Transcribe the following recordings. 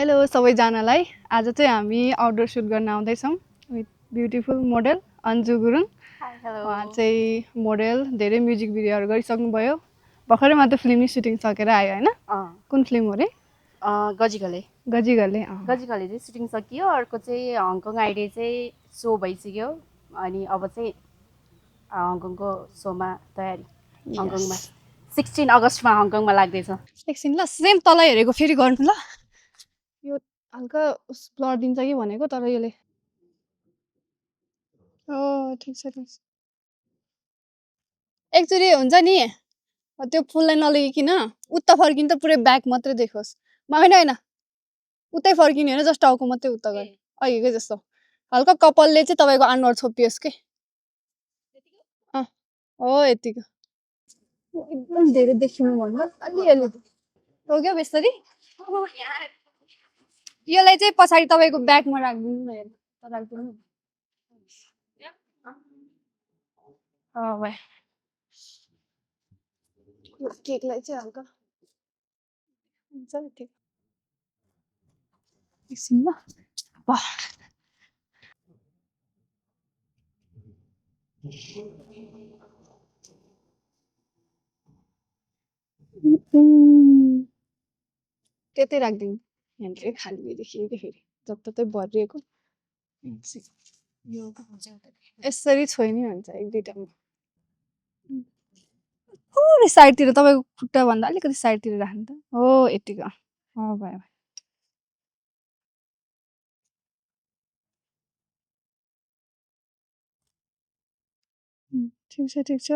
Hello सबैजनालाई। आज चाहिँ हामी आउटडोर सुट गर्न आउँदैछौँ with beautiful model Anju Gurung. उहाँ चाहिँ मोडल धेरै म्युजिक भिडियोहरू गरिसक्नुभयो। भर्खरै मात्र फिल्म सुटिङ सकेर आयो होइन? कुन फिल्म हो रे? गजिगले गजिगले गजिगले चाहिँ सुटिङ सकियो। अर्को चाहिँ हङकङ आइडे चाहिँ सो भइसक्यो अनि अब चाहिँ हङकङको सोमा तयारी हङकङमा 16 अगस्तमा हङकङमा लाग्दैछ। एकछिन ल, सेम तल हेरेको फेरि गर्नु ल। यो हल्का ब्लर दिन्छ कि भनेको, तर यसले ठिक छ ठिक छ। एकचोटि हुन्छ नि त्यो फुललाई नलगिकन उता फर्किनु त पुरै ब्याक मात्रै देखोस्। होइन होइन, उतै फर्किने होइन, जस्ट टाउको मात्रै उता गयो अघिकै जस्तो। हल्का कपालले चाहिँ तपाईँको अनुहार छोपियोस् के। हो यतिको। एकदम धेरै देखिनु भन्दा अलिअलि रोक्यो बेसरी। यसलाई चाहिँ पछाडि तपाईँको ब्यागमा राखिदिनु न, हेर्नु राखिदिनु। भयो केकलाई चाहिँ हल्का हुन्छ ठिक। एकछिन ल। त्यतै राखिदिनु। यहाँनिर खाली देखियो कि फेरि जताततै भरिएको। यसरी छोइ नि हुन्छ एक दुईवटामा। पुरै साइडतिर तपाईँको खुट्टाभन्दा अलिकति साइडतिर राख्नु त। हो यतिको। भयो। ठिक छ ठिक छ।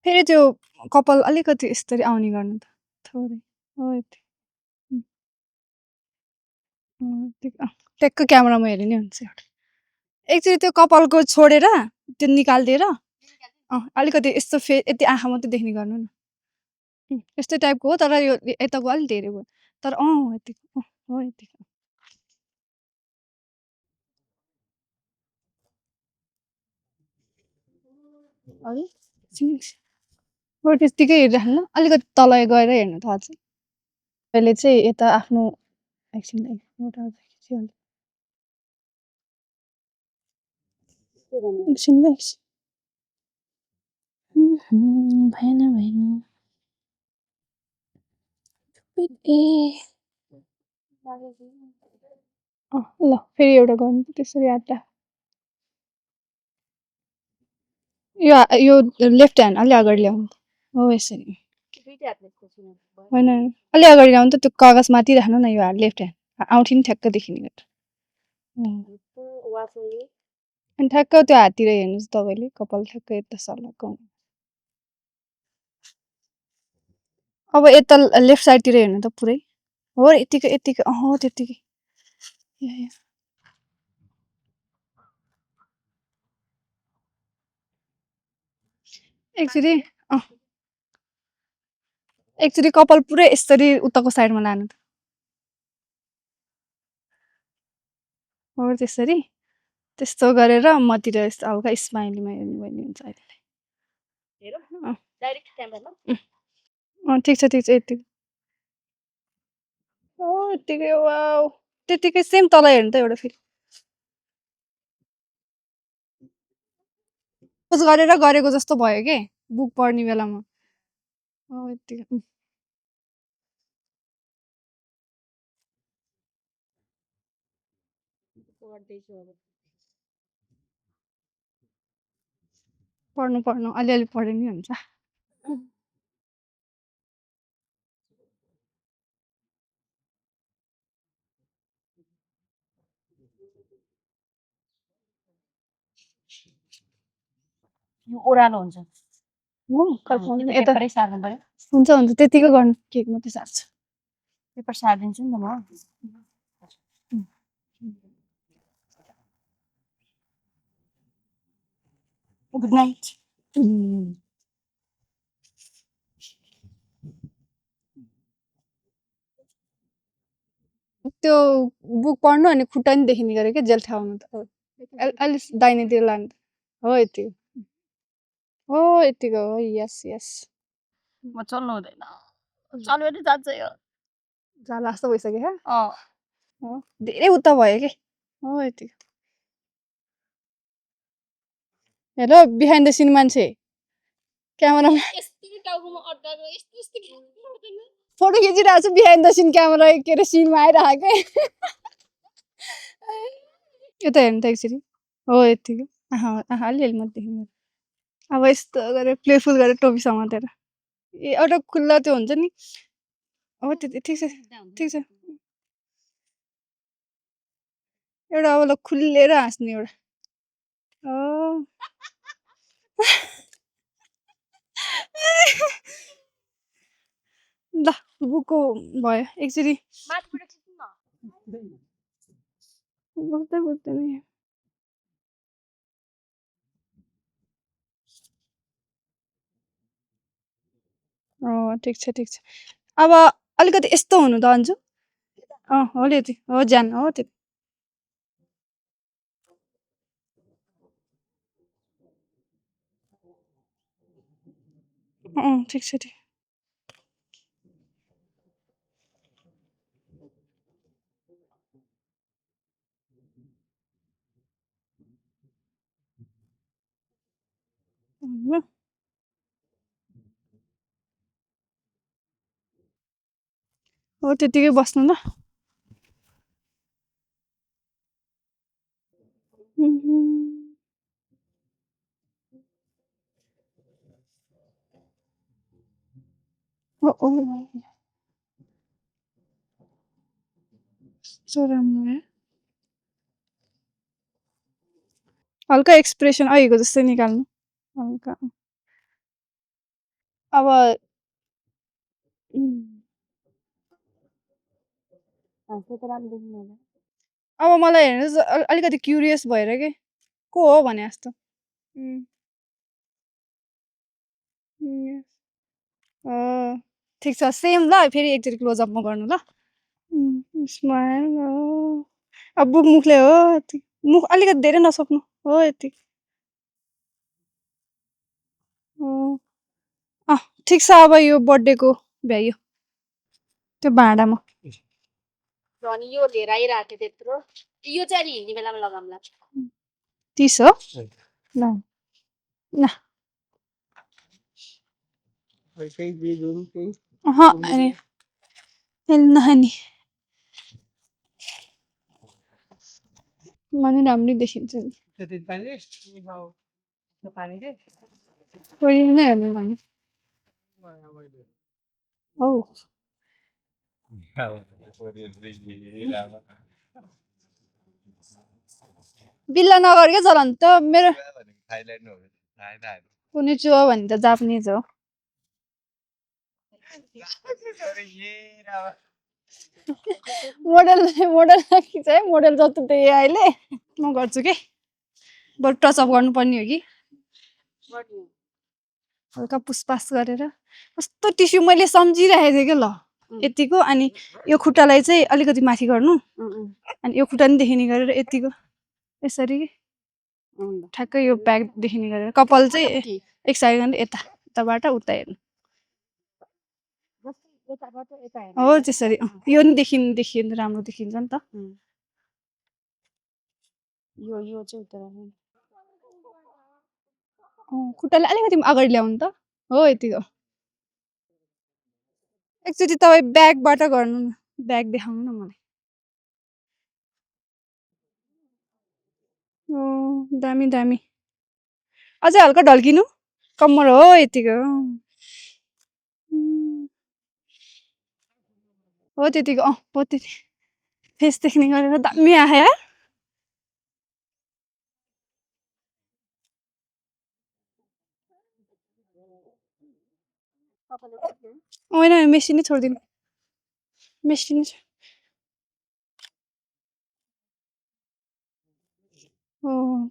फेरि त्यो कपाल अलिकति यसरी आउने गर्नु त थोरै। हो यति। ट्याक्क क्यामेरामा हेऱ्यो नि हुन्छ एउटा। एकचोटि त्यो कपालको छोडेर त्यो निकालिदिएर अलिकति यस्तो यति आँखा मात्रै देख्ने गर्नु न। यस्तै टाइपको हो, तर यो यताको अलिक धेरै भयो। तर यतिको हो यतिको। हो त्यतिकै हेरिराख्नु ल, अलिकति तल गएर हेर्नु थाहा छ। चाहिँ यता आफ्नो एकछिन भएन भएन ल फेरि एउटा गर्नु त्यसरी याद राख। यो लेफ्ट ह्यान्ड अलि अगाडि ल्याउनु। हो यसरी होइन, अलि अगाडि ल्याउनु त। त्यो कागज माथि राख्नु न। यो लेफ्ट ह्यान्ड औँठी नि ठ्याक्क देखिने गरेर। अनि ठ्याक्क त्यो हाततिर हेर्नुहोस् तपाईँले, कपाल ठ्याक्क यता सर्लक्क। अब यता लेफ्ट साइडतिर हेर्नु त पुरै। हो यतिकै यतिकै त्यतिकै। एकचोटि कपाल पुरै यसरी उताको साइडमा लानु त। हो त्यसरी त्यस्तो गरेर मतिर यस्तो हल्का स्माइलीमा हेर्नु भयो नि हुन्छ अहिले। ठिक छ ठिक छ यति। हो यतिकै। वाउ त्यतिकै सेम तल हेर्नु त एउटा फेरि। पोज गरेर गरेको जस्तो भयो के बुक पढ्ने बेलामा। हो यतिकै। पढ्नु अलिअलि पढे नि हुन्छ। ओह्रालो हुन्छ। पेपरै सार्नु पर्यो। हुन्छ त्यतिकै गर्नु, केक मात्रै सार्छु। पेपर सारिदिन्छु नि त म। Good night. त्यो बुक पढ्नु अनि खुट्टा नि देखिने गरे क्या जेल ठाउँमा त। अलि दाहिनेतिर लानु हो यतिको हो यतिको हो यस यस म चल्नु हुँदैन चल्यो भने जान्छ यो जाला जस्तो भइसक्यो क्या अँ हो धेरै उता भयो कि हो यतिको हेलो बिहाइन्ड द सिन मान्छे क्यामेरामा फोटो खिचिरहेको छु बिहाइन्ड द सिन क्यामेरा के अरे सिनमा आइरहेको यता हेर्नु त एकचोटि हो यतिको आहा आहा अलिअलि मात्रै देख्नु अब यस्तो गरेर प्लेफुल गरेर टोपी समातेर ए एउटा खुल्ला त्यो हुन्छ नि अब त्यो ठिक छ ठिक छ एउटा अब ल खुलेर हाँस्ने एउटा ल बुकको भयो एकचोटि बुझ्दै बुझ्दैन ठिक छ ठिक छ अब अलिकति यस्तो हुनु त अन्जु हो यति हो ज्यान हो त्यो ठिक छ ठिक हो त्यतिकै बस्नु ल राम्रो हल्का एक्सप्रेसन अहिलेको जस्तै निकाल्नु हल्का अब अब मलाई हेर्नुहोस् अलिकति क्युरियस भएर के को हो भने जस्तो ठिक छ सेम ल फेरि एकचोटि क्लोजअपमा गर्नु ल स्माइल अब बुक मुखले हो मुख अलिकति धेरै नसक्नु हो यति ठिक छ अब यो बर्थडेको भ्याइयो त्यो भाँडामा अनि यो लिएर आइरहेको थियो त्यत्रो यो चाहिँ अलि हिँड्ने बेलामा लगाउँला 30 हो ल ल नहानी मनी राम्रै देखिन्छ नि कोही नै हेर्नु भने औ बिल्ला नगर क्या चलन त मेरो कुनै चुवा भने त जापानिज हो मोडल मोडल खिच है मोडल जस्तो त्यही अहिले म गर्छु के बरु टचअप गर्नुपर्ने हो कि हल्का पुसपास गरेर कस्तो टिस्यु मैले सम्झिरहेको थिएँ क्या ल यतिको अनि यो खुट्टालाई चाहिँ अलिकति माथि गर्नु अनि यो खुट्टा नि देखिने गरेर यतिको यसरी ठ्याक्कै यो ब्याग देखिने गरेर कपाल चाहिँ एक साइड यता यताबाट उता हेर्नु हो त्यसरी यो नि देखिनु राम्रो देखिन्छ नि त यो चाहिँ उता खुट्टालाई अलिकति अगाडि ल्याउनु त हो यतिको एकचोटि तपाईँ ब्यागबाट गर्नु न ब्याग देखाउनु न मलाई दामी दामी अझै हल्का ढल्किनु कम्मर हो यतिको हो त्यतिको हो त्यति फेस देख्ने गरेर दामी आयो होइन मेसिनै छोडिदिनु मेसिन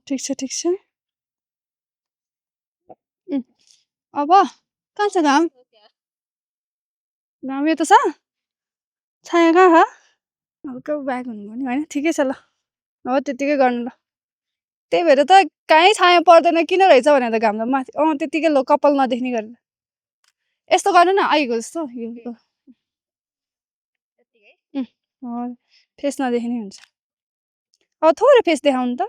ठिक छ ठिक छ अब कहाँ छ घाम घाम यो त छ छाया कहाँ छ हल्का ब्याग हुनु भने होइन ठिकै छ ल हो त्यतिकै गर्नु ल त्यही भएर त कहीँ छाया पर्दैन किन रहेछ भनेर त घाममा माथि त्यतिकै लो कपाल नदेख्ने गरेर यस्तो गर्नु न आइगयो जस्तो यो फेस नदेख्ने हुन्छ अब थोरै फेस देखाउनु त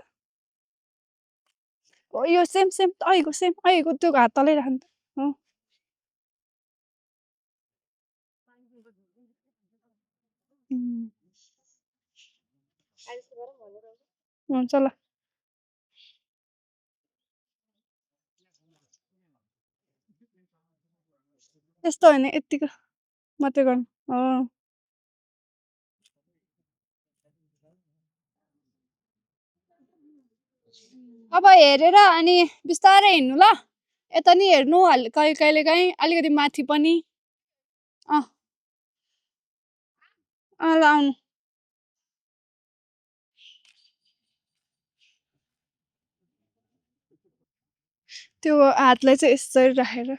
यो सेम सेम आइगयो त्यो हात तलै राख्नु त हुन्छ ल त्यस्तो होइन यतिको मात्रै गर्नु अब हेरेर अनि बिस्तारै हिँड्नु ल यता नि हेर्नु कहिले काहीँ अलिकति माथि पनि ल आउनु त्यो हातलाई चाहिँ यसरी राखेर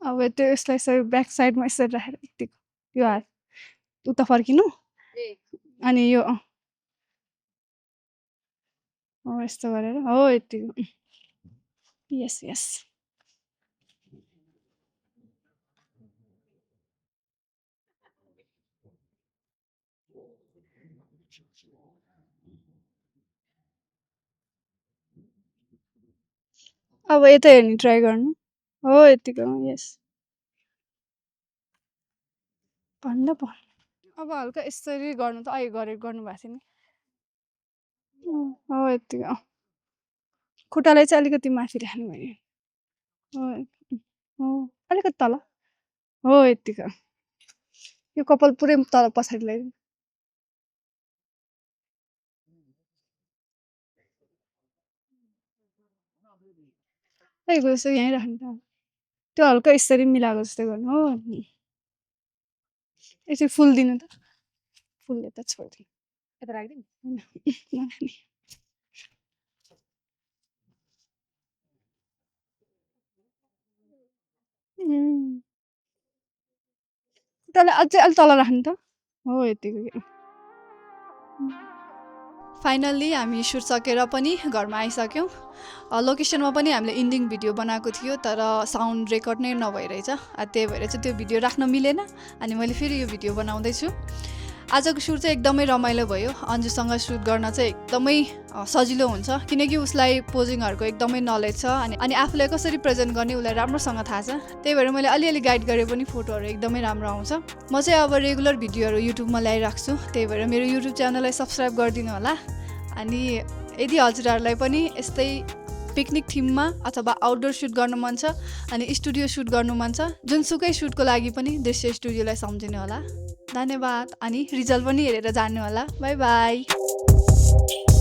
अब त्यो यसलाई यसरी ब्याक साइडमा यसरी राखेर यतिको यो हात उता फर्किनु अनि यो यस्तो गरेर हो यतिको यस यस अब यता हेर्ने ट्राई गर्नु हो यतिको यस भन्दा अब हल्का यसरी गर्नु त गरेर गर्नुभएको थियो नि हो यतिको खुट्टालाई चाहिँ अलिकति माथि राख्नु भयो हो अलिकति तल हो यतिको यो कपाल पुरै तल पछाडि ल्याइदिनु जस्तो यहीँ राख्नु त त्यो हल्का यसरी मिलाएको जस्तो गर्नु हो यसरी फुल दिनु त फुल यता छोडिदिनु यता राखिदिनु त्यसलाई अझै अलि तल राख्नु त हो यतिको फाइनल्ली हामी सुट सकेर पनि घरमा आइसक्यौँ लोकेसनमा पनि हामीले इन्डिङ भिडियो बनाएको थियो तर साउन्ड रेकर्ड नै नभइरहेछ त्यही भएर चाहिँ त्यो भिडियो राख्न मिलेन अनि मैले फेरि यो भिडियो बनाउँदैछु आजको सुट चाहिँ एकदमै रमाइलो भयो अन्जुसँग सुट गर्न चाहिँ एकदमै सजिलो हुन्छ किनकि उसलाई पोजिङहरूको एकदमै नलेज छ अनि आफूलाई कसरी प्रेजेन्ट गर्ने उसलाई राम्रोसँग थाहा छ त्यही भएर मैले अलिअलि गाइड गरे पनि फोटोहरू एकदमै राम्रो आउँछ म चाहिँ अब रेगुलर भिडियोहरू युट्युबमा ल्याइराख्छु त्यही भएर मेरो युट्युब च्यानललाई सब्सक्राइब गरिदिनु होला अनि यदि हजुरहरूलाई पनि यस्तै पिकनिक थिममा अथवा आउटडोर सुट गर्नु मन छ अनि स्टुडियो सुट गर्नु मन छ जुनसुकै सुटको लागि पनि दृश्य स्टुडियोलाई सम्झिनु होला धन्यवाद अनि रिजल्ट पनि हेरेर जान्नु होला बाई बाई